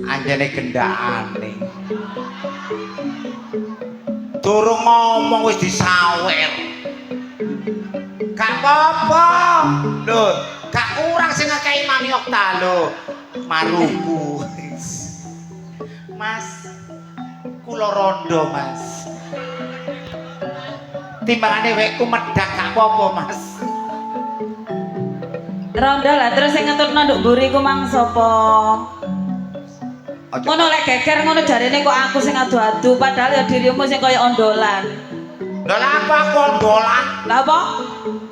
Anjene gendakane. Durung ngomong wis disawer. Gak apa-apa. Lho, gak kurang sing ngekei Mami Okta lho. Maruku. Mas, kula rondo, Mas. Timbangane wekku medhak gak apa-apa, Mas. Rondo lah terus sing ngeturno nduk mburi ku mang sapa? Ngono lek geger ngono jarene kok aku sing adu-adu padahal ya dirimu sing kaya ondolan. Lha apa aku ondolan? Lah apa?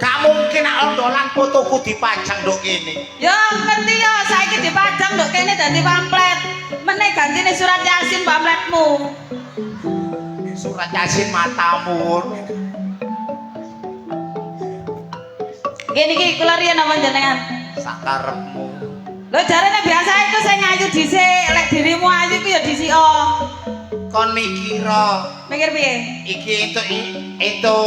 Gak mungkin nek ondolan fotoku dipajang nduk kene. Ya ngerti ya saiki dipajang nduk kene dadi pamflet. Meneh gantine surat Yasin pamfletmu. Surat Yasin matamu. Ngene iki kula riyen apa jenengan? Sakarepmu. Lho jarene biasa iku sing ayu dhisik, lek dirimu ayu iku ya dhisika. Kon mikira Mikir piye? iki itu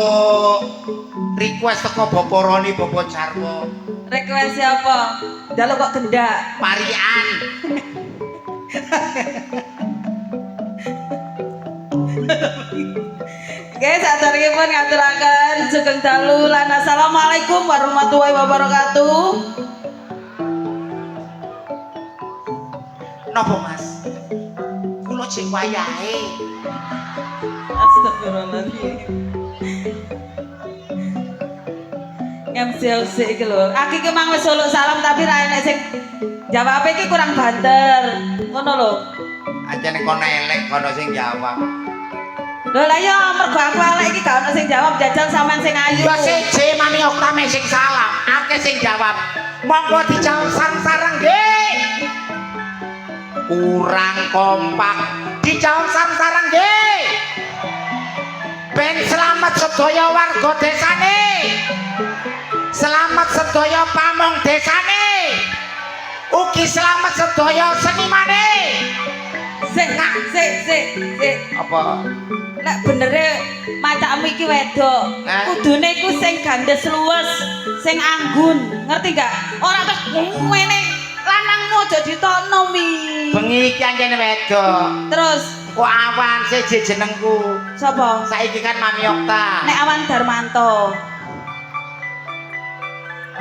request teko Bapak Roni Bapak Jarwo. Request apa? Njaluk kok gendak. Parian. Oke, saderengipun ngaturaken sugeng dalu lan assalamualaikum warahmatullahi wabarakatuh. Napa Mas? Kula jeng wayahe. Astagfirullahaladzim. MC iki lho. Aki ki mang wis suluk salam tapi ra enek sing jawab iki kurang banter. Ngono lho. Anjene kono elek kono sing jawab. Lho lah ya mergo aku elek iki gak ono sing jawab jajal sampean sing ayu. Ya siji Mami Okta sing salah, akeh sing jawab. Monggo dijawab sareng-sareng nggih. Kurang kompak. Dijawab sareng-sareng nggih. Ben selamat sedaya warga desane. Selamat sedaya pamong desane. Ugi selamat sedaya senimane. Sik. Apa? Nek benere macakmu iki wedok, kudune iku sing gandes luwes, sing anggun, ngerti gak? Ora terus ngene lanangmu aja ditokno mi. Bengi iki anjene wedok. Terus kok awan siji jenengku. sapa? Saiki kan Mami Okta. Nek Awan Darmanto.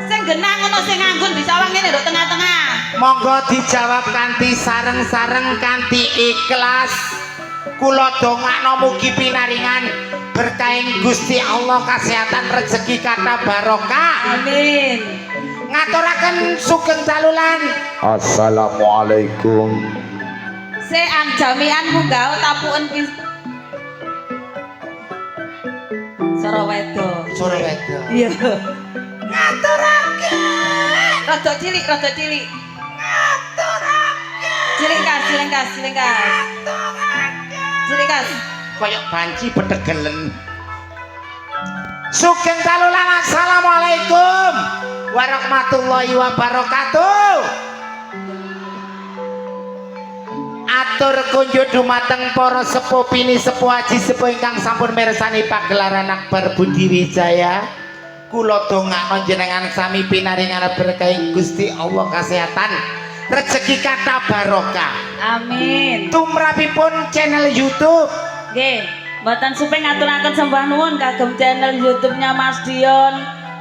Sing genah ngono sing anggun disawang ngene nduk tengah-tengah. Monggo dijawab kanthi sareng-sareng kanthi ikhlas. Kula dongakno mugi pinaringan berkahing Gusti Allah kesehatan rezeki kata barokah. Amin. Ngaturaken sugeng dalulan. Assalamualaikum. Sean jamian munggah tapuken Sora wedok. Sore wedok. Iya. Ngaturaken. Rada cilik. Ngaturaken. Cilik kas. Kayak banci bedegelen. Sugeng dalu lan assalamualaikum warahmatullahi wabarakatuh. Atur kunjuk dumateng para sepuh pini sepuh aji sepuh ingkang sampun mirsani pagelaran Akbar Budi Wijaya. Kula dongakno jenengan sami pinaringan berkah Gusti Allah kesehatan, rezeki kathah barokah. Amin. Tumrapipun channel YouTube. Nggih, mboten suping ngaturaken sembah nuwun kagem channel YouTube-nya Mas Dion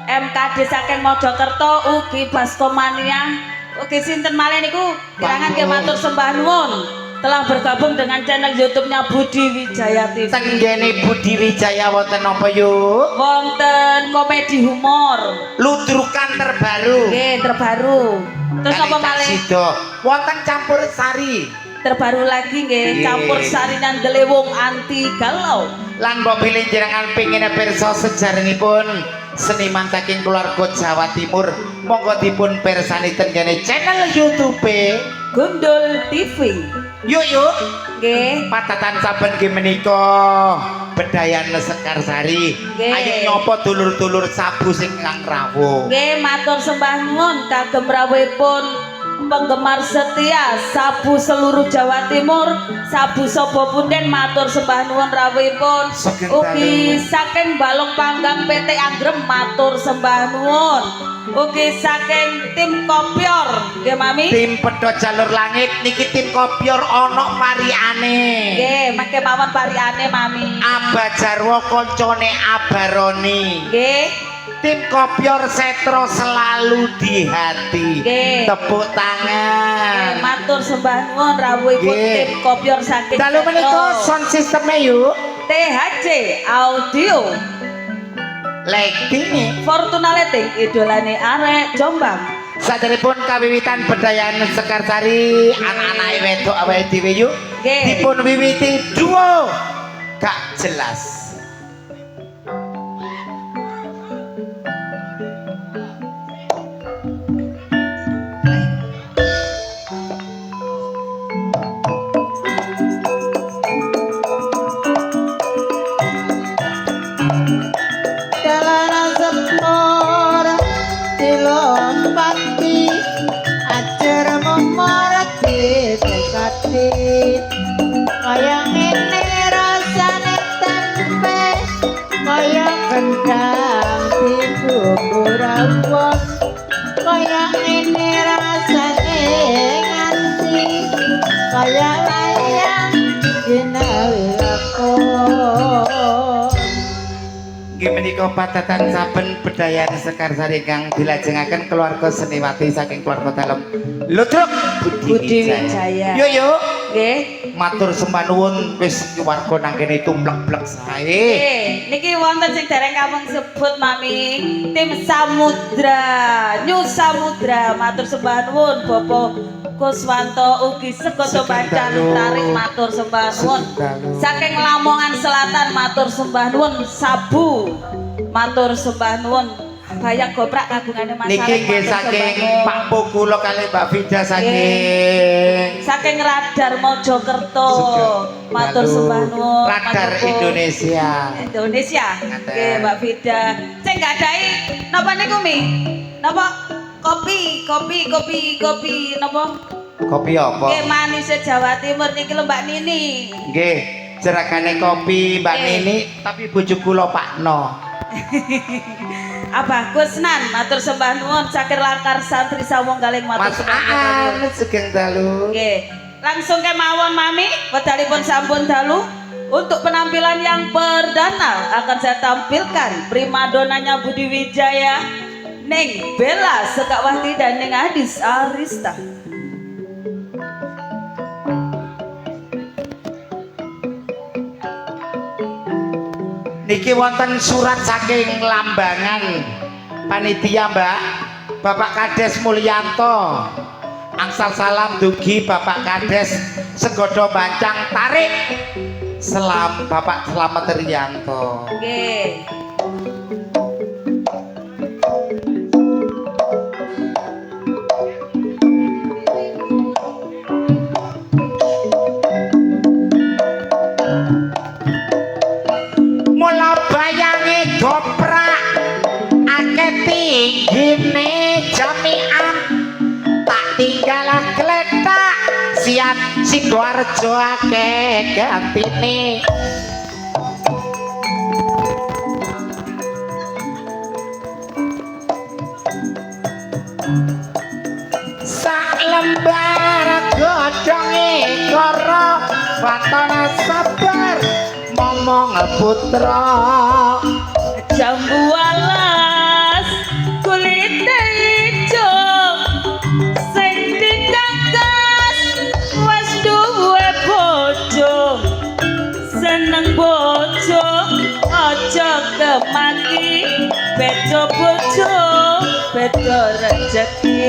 MKD saking Mojokerto ugi Baskomania. Ugi sinten malih niku kirangan nggih matur sembah nuwun telah bergabung dengan channel YouTube-nya Budi Wijaya TV. Tenggene Budi Wijaya wonten apa yuk? Wonten komedi humor. Ludrukan terbaru. Nggih, terbaru. Terus apa malih? Sido. Wonten campur sari. Terbaru lagi nggih, campur sari dan delewung anti galau. Lan mbok pilih jenengan pengin pirsa sejarahipun seniman saking keluarga Jawa Timur. Monggo dipun pirsani tenggene channel YouTube Gundul TV. Yuk Nggih. patatan saben nggih menika Bedayan Sekarsari. Ayo nyopo dulur-dulur sabu sing kang rawuh. Nggih, matur sembah nuwun kagem rawuhipun penggemar setia sabu seluruh Jawa Timur, sabu Sobo Punden matur sembah nuwun rawuhipun. Ugi saking Balong Panggang PT Anggrem matur sembah nuwun. Ugi saking tim Kopyor, nggih Mami. Tim Pedhot Jalur Langit niki tim Kopyor ana pariane. Nggih, mangke mawon pariane Mami. Aba Jarwo koncone Abaroni. Nggih. Tim Kopyor Setro selalu di hati. Nggih. Tepuk tangan. Matur sembah nuwun rawuhipun Nggih. tim Kopyor saking Dalu menika sound systemnya yuk. THC Audio. Legdini Fortuna Leting idolane arek Jombang. saderepun kawiwitan Bedayan Sekarsari anak-anak wedok awake dhewe yuk. Nggih. Dipun wiwiti duo gak jelas. Kaya ngene rasane tempe kaya kendang dibumbu rawon kaya ngene rasane nganti kaya layang dinawi lakon. Nggih menika patatan saben Bedayan Sekarsari kang dilajengaken keluarga seniwati saking keluarga dalem Ludruk Budi Wijaya. Yuk Nggih. matur sembah nuwun wis warga nang kene tumplek-plek sae. Nggih, niki wonten sing dereng kampung sebut Mami, tim Samudra, New Samudra matur sembah nuwun Bapak Kuswanto ugi Sekoto Bancan tarik matur sembah nuwun. Saking Lamongan Selatan matur sembah nuwun Sabu. Matur sembah nuwun. Bayak goprak kagungane Mas. Niki nggih saking Pak Pukula kali Mbak Vida saking Radar Mojokerto. Matur sembah nuwun. Radar Indonesia. Nggih Mbak Vida. Sing gadahi napa niku Mi? Napa? Kopi napa? Kopi apa? Nggih manis Jawa Timur niki lho Mbak Nini. Nggih, jeragane kopi Mbak Nini tapi bojo kula Pakno. Abah Kusnan matur sembah nuwun Cakir Langkar Santri Sawunggaling matur Mas sembah Aan nuwun. sugeng dalu. Nggih. Langsung kemawon Mami, wedalipun sampun dalu. Untuk penampilan yang perdana akan saya tampilkan primadonanya Budi Wijaya, Neng Bella Sekawati dan Neng Adis Arista. Niki wonten surat saking Lambangan panitia Mbak Bapak Kades Mulyanto. Angsal salam dugi Bapak Kades Segodo Bancang tarik. Selam Bapak Slamet Riyanto. Nggih. Mula bayange goprak tinggal gletak siat Sidoarjo akeh gantine sak lembar godhonge karo watana sabar momong putra jambu alas kulite ijo sing digagas wis duwe bojo seneng bojo aja kemaki beda bojo beda rezeki.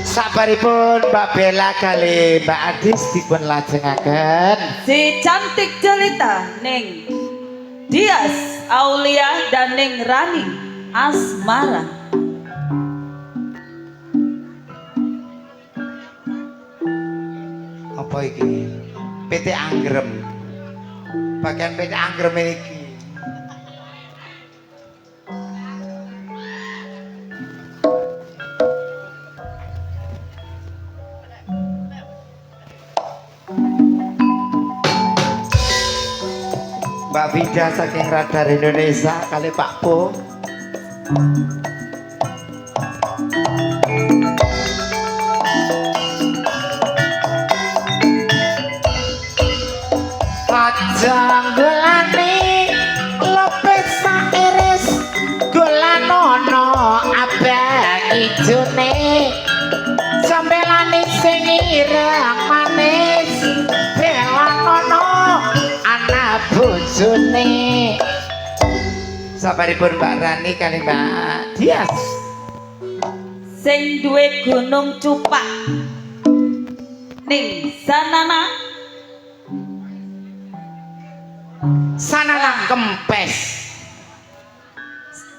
Sabaripun Mbak Bella kali Mbak Adis dipun lajengaken Si cantik jelita ning Dias Aulia dan ning Rani Asmara. apa iki PT Anggrem bagian PT Anggrem iki Mbak Vida saking Radar Indonesia kali Pak Po aja golane lepet sairis golanono abang ijone sambelane sing ireng manis belanono anak bojone sabaripun Mbak Rani kali Mbak Dias Sing duwe gunung cupak ning Sanana Kempes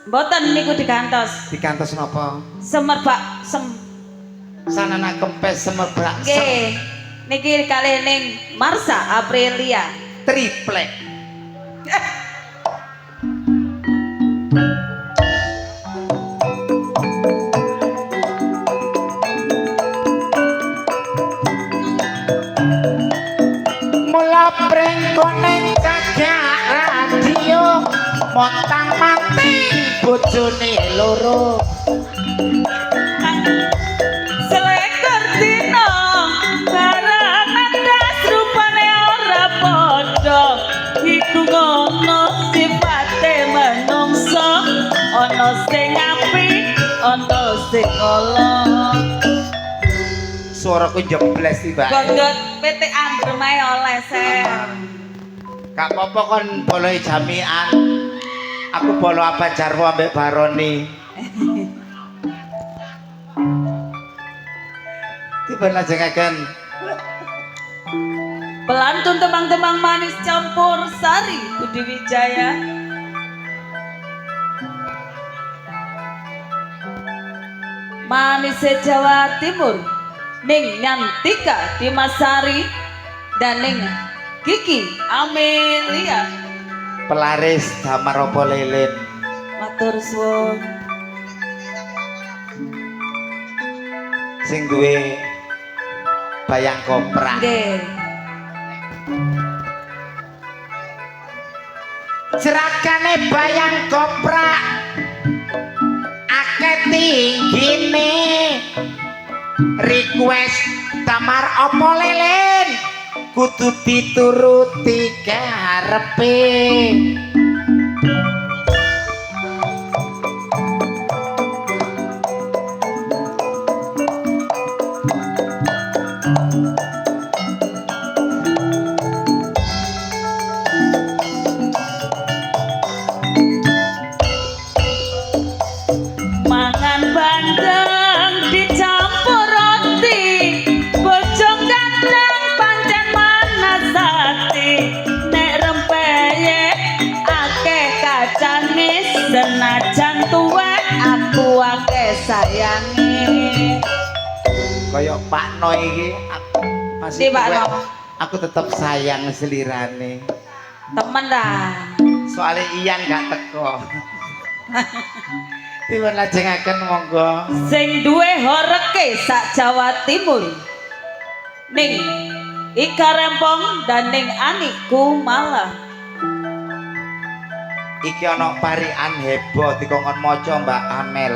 mboten niku digantos dikantos napa semerbak Sanana Kempes semerbak nggih niki kalih ning Marsha Aprilia triplek mula prengkone cagak radio montang manting bojone loro selekor dina barang ndas rupane ora padha iku ngono sifate menungso ana sing apik ana sing ala suaraku jebles iki Mbak gondot PT Anggrem ae oleh sen gak apa-apa kon boleh jamian aku bolo apa jarwo ambek Baroni tiba lajengaken pelantun tembang-tembang manis campur sari Budi Wijaya manis Jawa Timur ning Nyantika Dimasari dan ning Kiki Amelia pelaris damar opo lilin matur suwun sing duwe bayang koprak nggih cerakane bayang koprak akeh tinggine request damar opo lilin kudu dituruti karepe mangan bandeng dicampur roti bojong gandeng pancen manasati nek rempeye akeh kacane senajan tuwek aku akeh sayangi kaya Pak No iki Di Pak No. aku tetep sayang selirane temen dah soalnya Ian gak teko Dipun lajengaken monggo. Sing duwe horeke sak Jawa Timur. Ning Ika Rempong dan ning Anikku malah. Iki ana parikan heboh dikongkon maca Mbak Amel.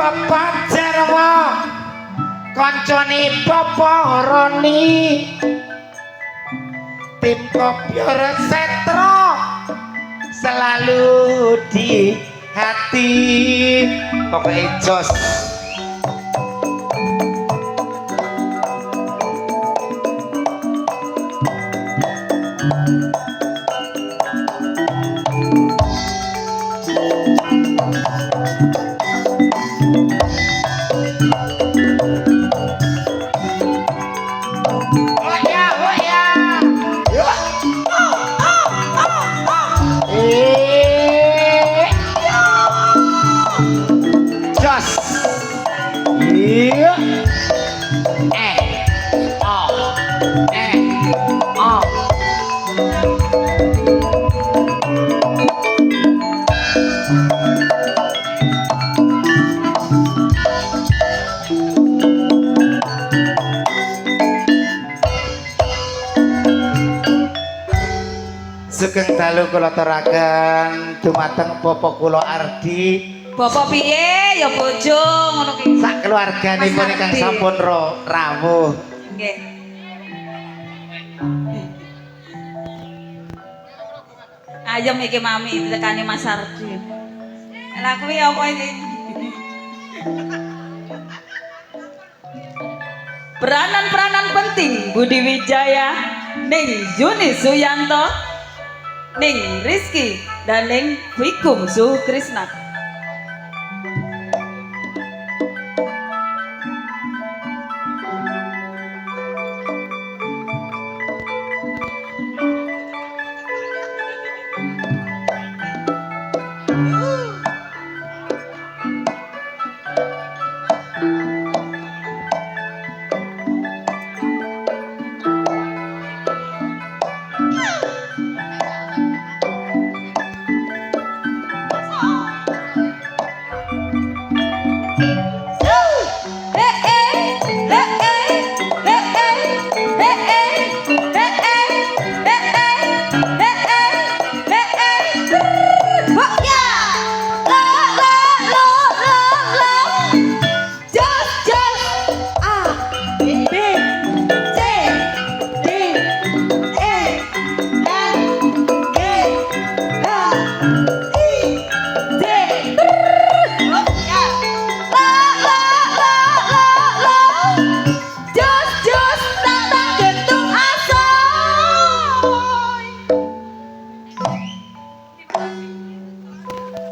Bapak Jarwo kancane Bapak Roni tim Kopyor Setro selalu di hati pokoknya jos. Sugeng dalu kula aturaken dumateng Bapak kula Ardi. Bapak piye ya bojo ngono ki. Sak keluarganipun ingkang sampun rawuh. Nggih. Ayem iki mami ditekani Mas Ardi. Lah kuwi apa iki? Peranan-peranan penting Budi Wijaya, ning Yuni Suyanto, ning Rizky dan ning Wikum Sukrisna.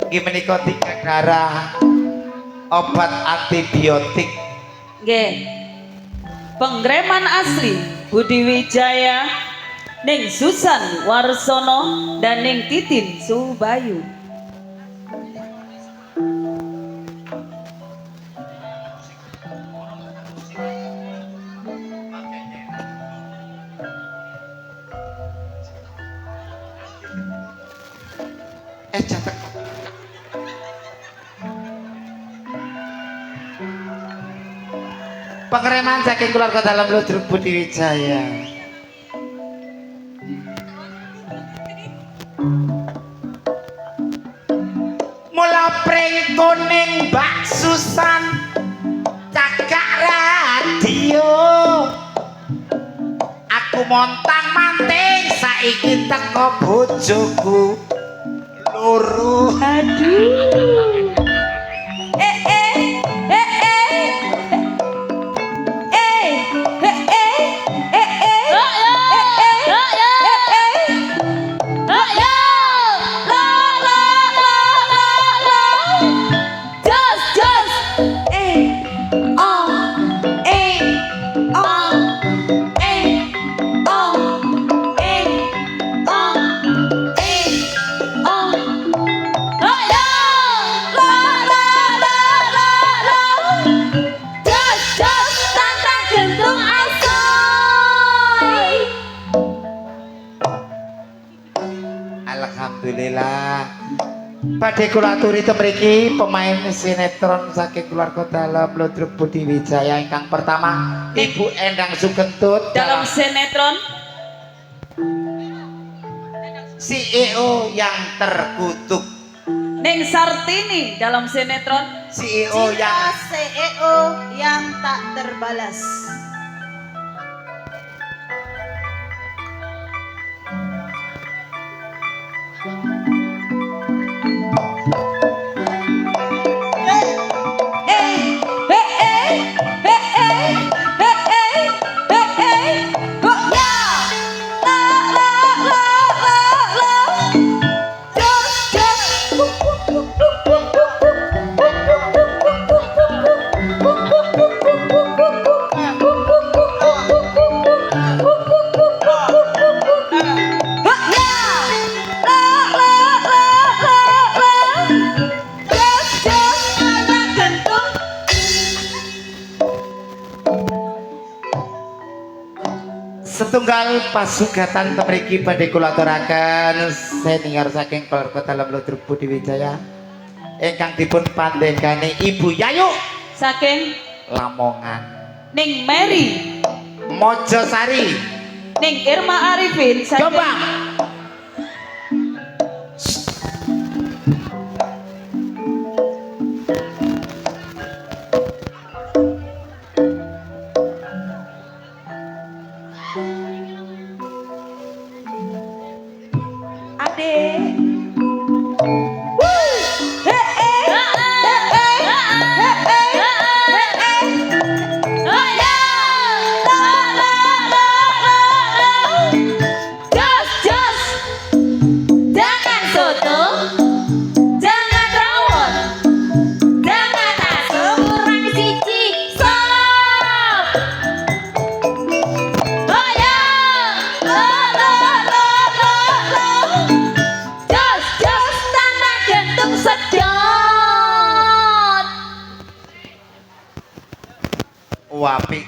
Iki menika tiga darah obat antibiotik. Nggih. Penggreman asli Budi Wijaya, ning Susan Warsono dan ning Titin Subayu. Catet. Pengereman saking keluarga dalam Ludruk Budi Wijaya. Mula pring kuning Mbak Susan cakak radio. Aku montang manting saiki teko bojoku loro. Aduh. Alhamdulillah. Badhe kula aturi mriki pemain sinetron saking keluarga dalam Ludruk Budi Wijaya ingkang pertama Ibu Endang Sugentut Dalam sinetron CEO yang terkutuk. Ning Sartini dalam sinetron CEO yang CEO yang tak terbalas. setunggal pasugatan mriki badhe kula aturaken senior saking keluarga dalam Ludruk Budi Wijaya ingkang dipun pandhengani Ibu Yayu saking Lamongan, ning Mary Mojosari, ning Irma Arifin saking Jombang. Wapi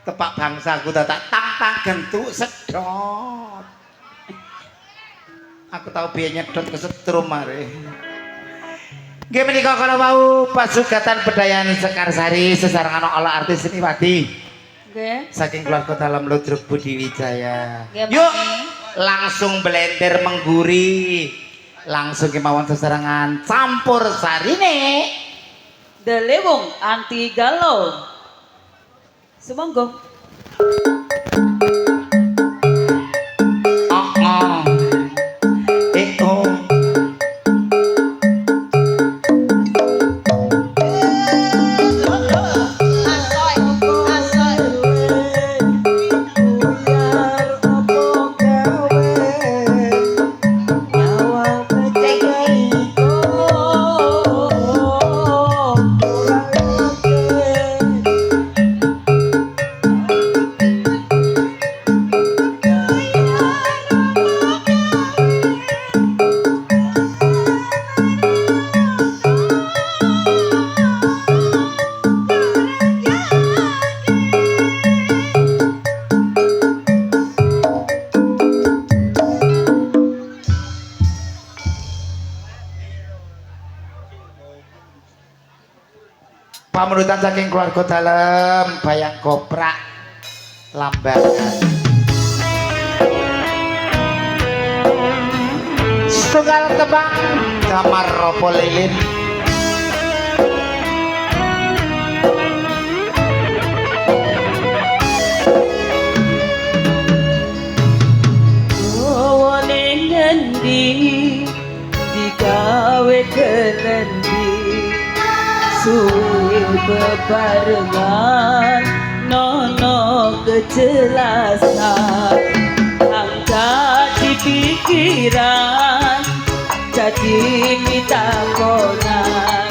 tepak bangsaku tak tampang gentuk sedot. Aku tahu biar nyedot kesetrum mare. Nggih menika kala wau pasugatan Bedayan Sekarsari sesarengan ala artis seniwati. nggih Saking keluarga dalam Ludruk Budi Wijaya. Nggih, Yuk Mami. langsung blender mengguri. Langsung kemauan sesarengan campur sarine. Delewung anti galau. Sumangga. Oh, oh. Oh. Pamenutan saking keluarga dalam Bayang Koprak Lambangan. Setunggal tebang Kamar Ropo Lilin. Oh, ning endi digawe kenendi suwi bebarengan nono kejelasan angka di pikiran jadi pitakonan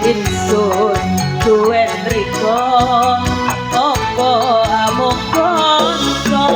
insun duwe mriko opo amung konco.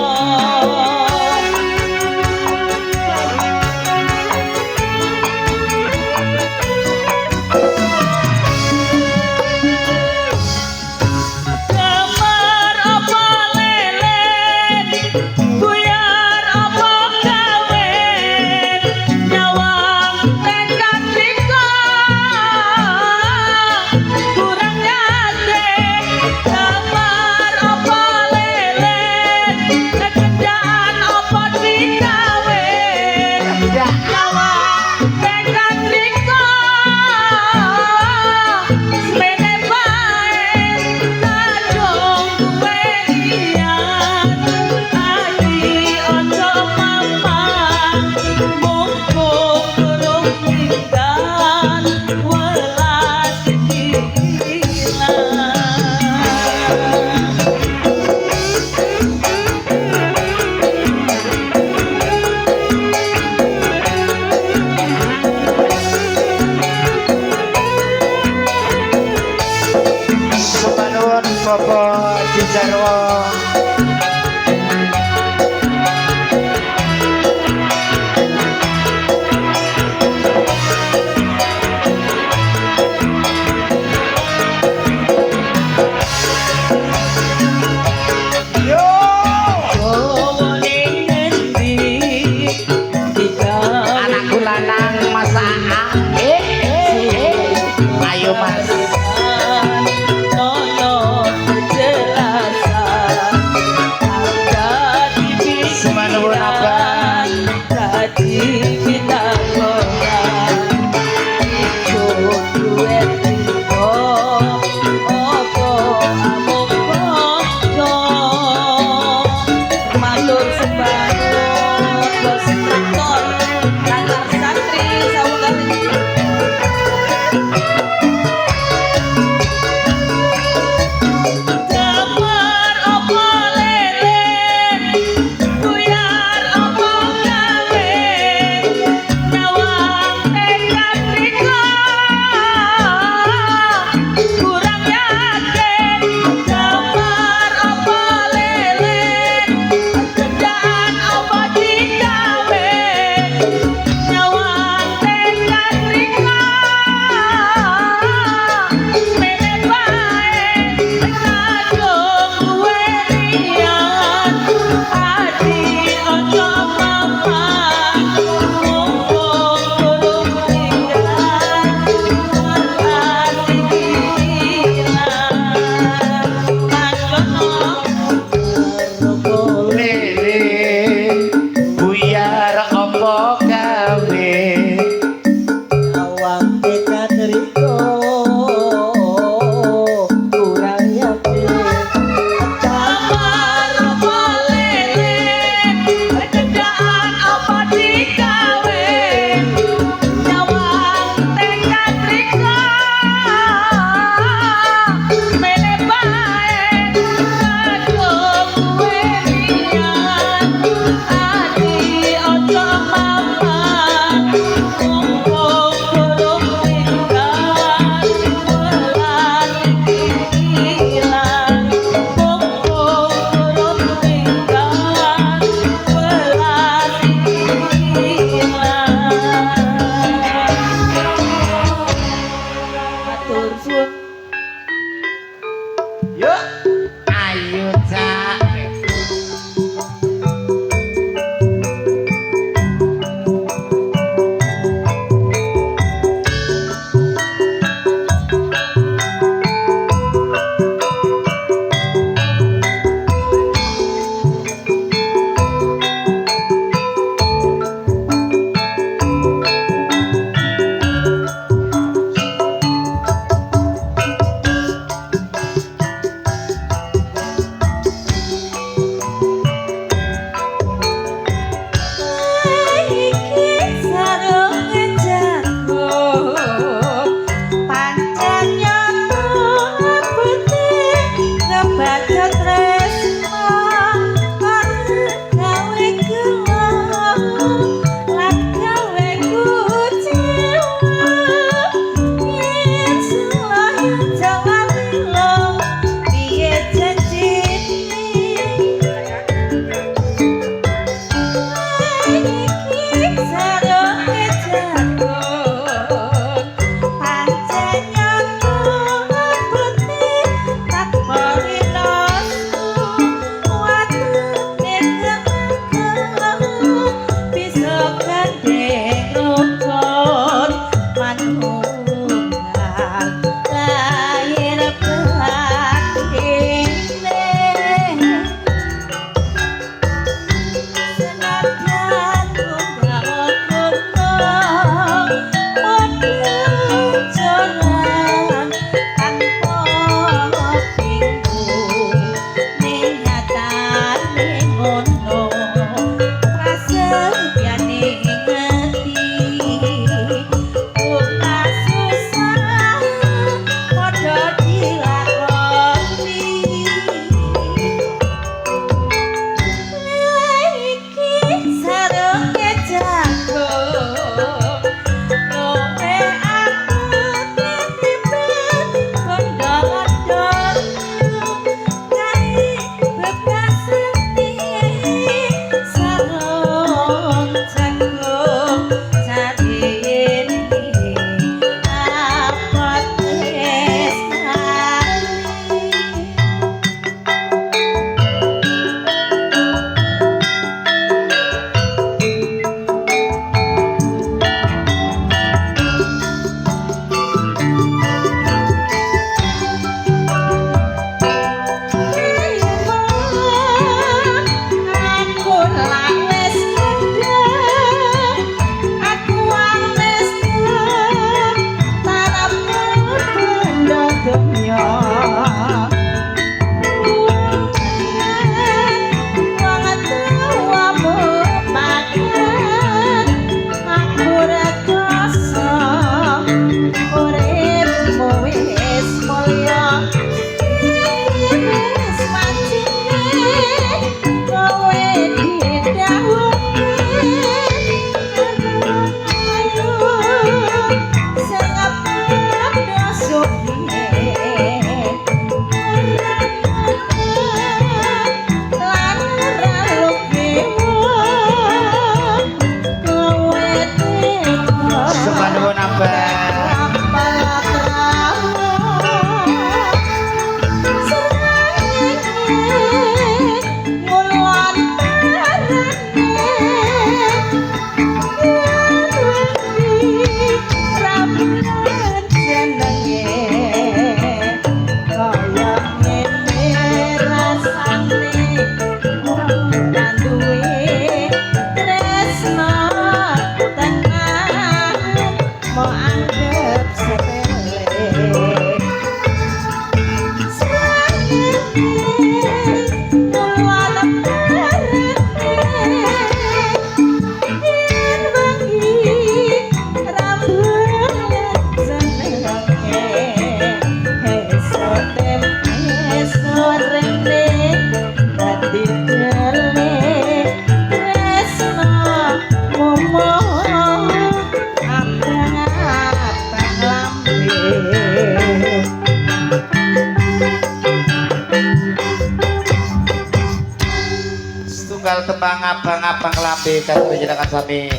abang-abang lambe katur jenengan sami.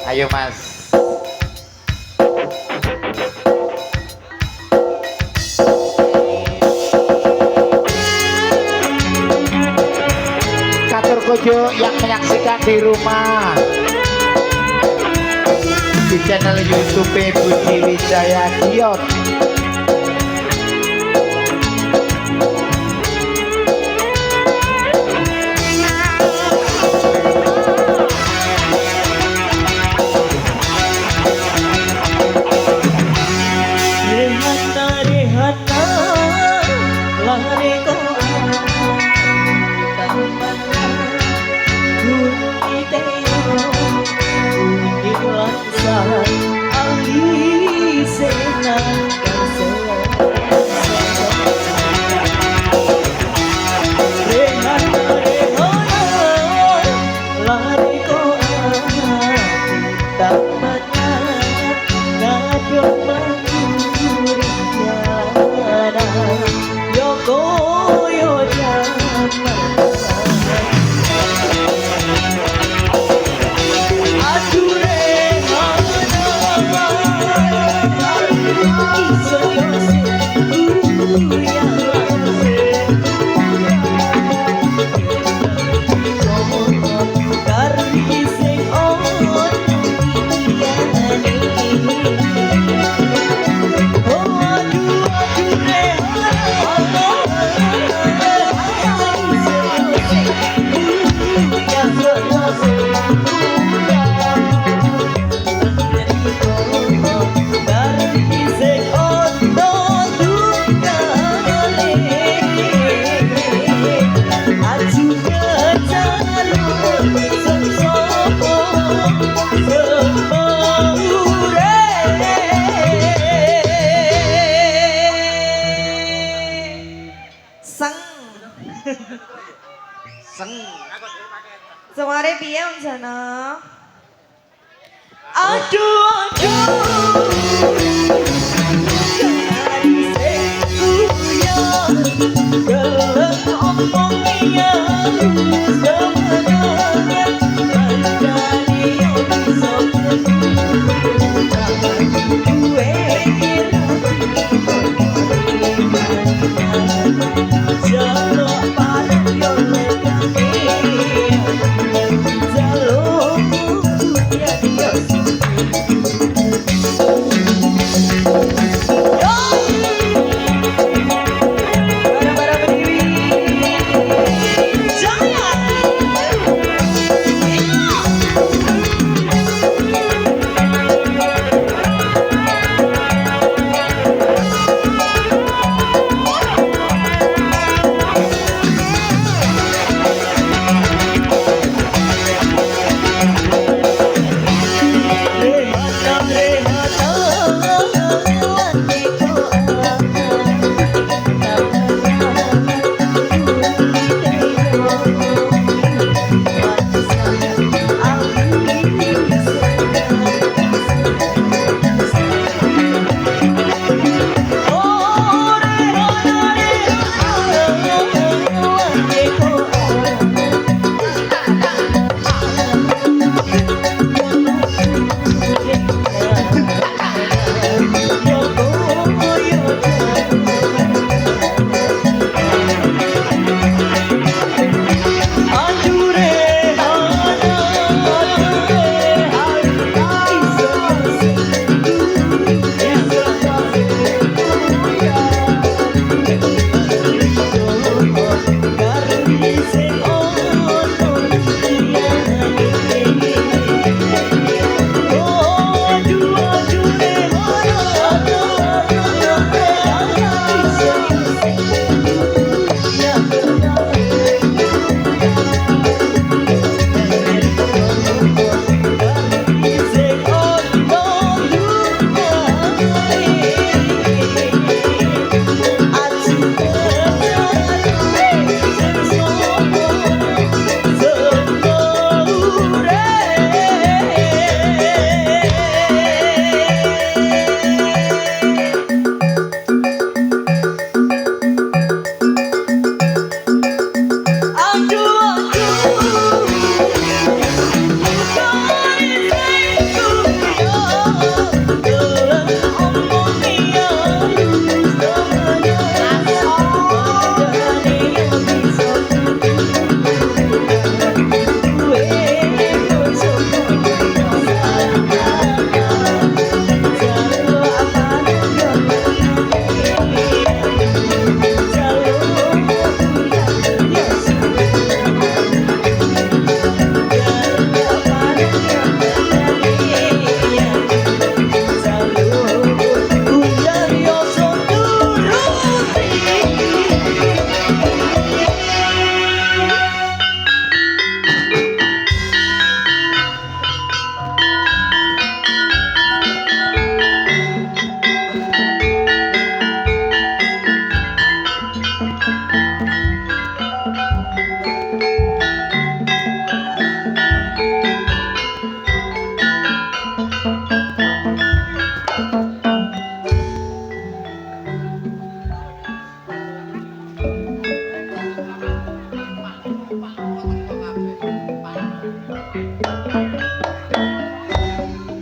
Ayo Mas. Katur kojo yang menyaksikan di rumah di channel YouTube Budi Wijaya Dion. Semare piye wong sana? Aduh,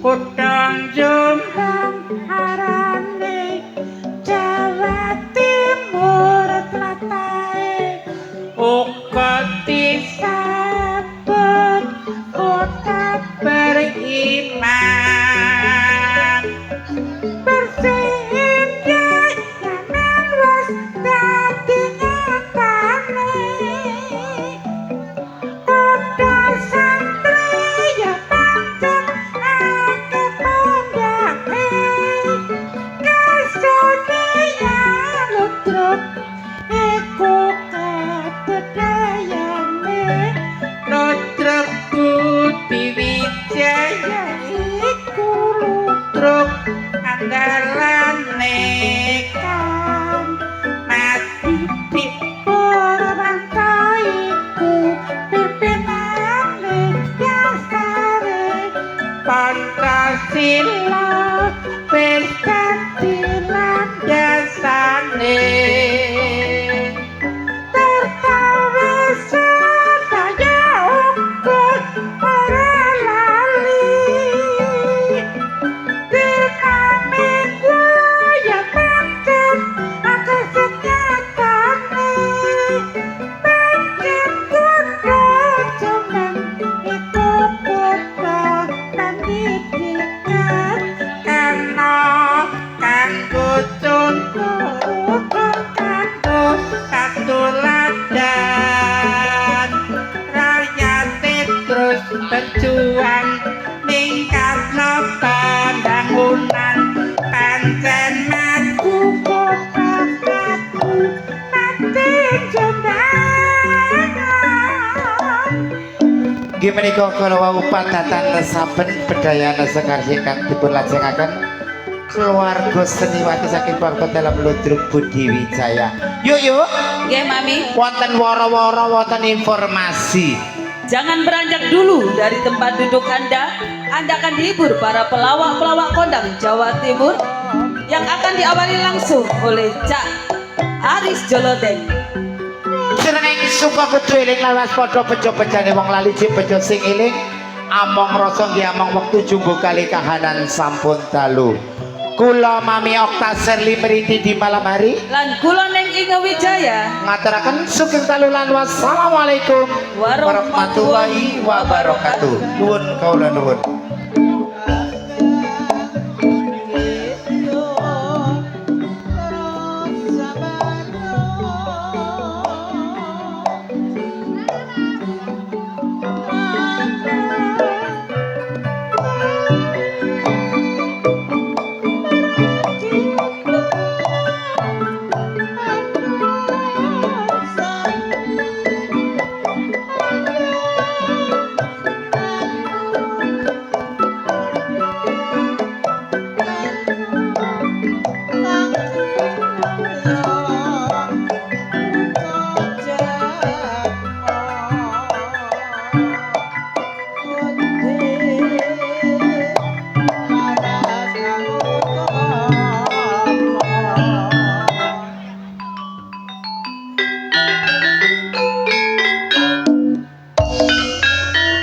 Kutang Jombang arane Jawa Timur tlatah uga disebut kota beriman bersihnya nyaman wis dadi nyatane kota santri ya pancen akeh pondake kasunian lutruk iku kabudayane lutruk Budi Wijaya iku lutruk andalane Kang mati di Purwanto iku pimpinane dasare Pancasila wis dadi landasane tertawis sedaya ukur ora lali dinamika ya pancen akeh senyatane pancen kutha Jombang iku kutha pendidikan kena kanggo contoh kanggo katuladan rakyate terus berjuang ningkatno pembangunan pancen maju kota maju mati Jombang. Nggih menika kala upadatan saben bedayana sekar ingkang dipun lajengaken keluarga seniwati saking Purwokerto dalam Ludruk Budi Wijaya. Yuk Nggih Mami, wonten wara-wara wonten informasi. jangan beranjak dulu dari tempat duduk Anda. Anda akan dihibur para pelawak-pelawak kondang Jawa Timur yang akan diawali langsung oleh Cak Aris Jolodeng. Srengeng suka kudu eling lawas padha bejo-bejane wong lali jek bejo sing eling among rasa nggih among wektu jumbo kali kahanan sampun dalu. Kula Mami Okta Serli Meriti di malam hari Lan kula ning Inge Wijaya ngaturaken sugeng dalu lan wassalamualaikum warahmatullahi wabarakatuh. Nuwun kawula nuwun.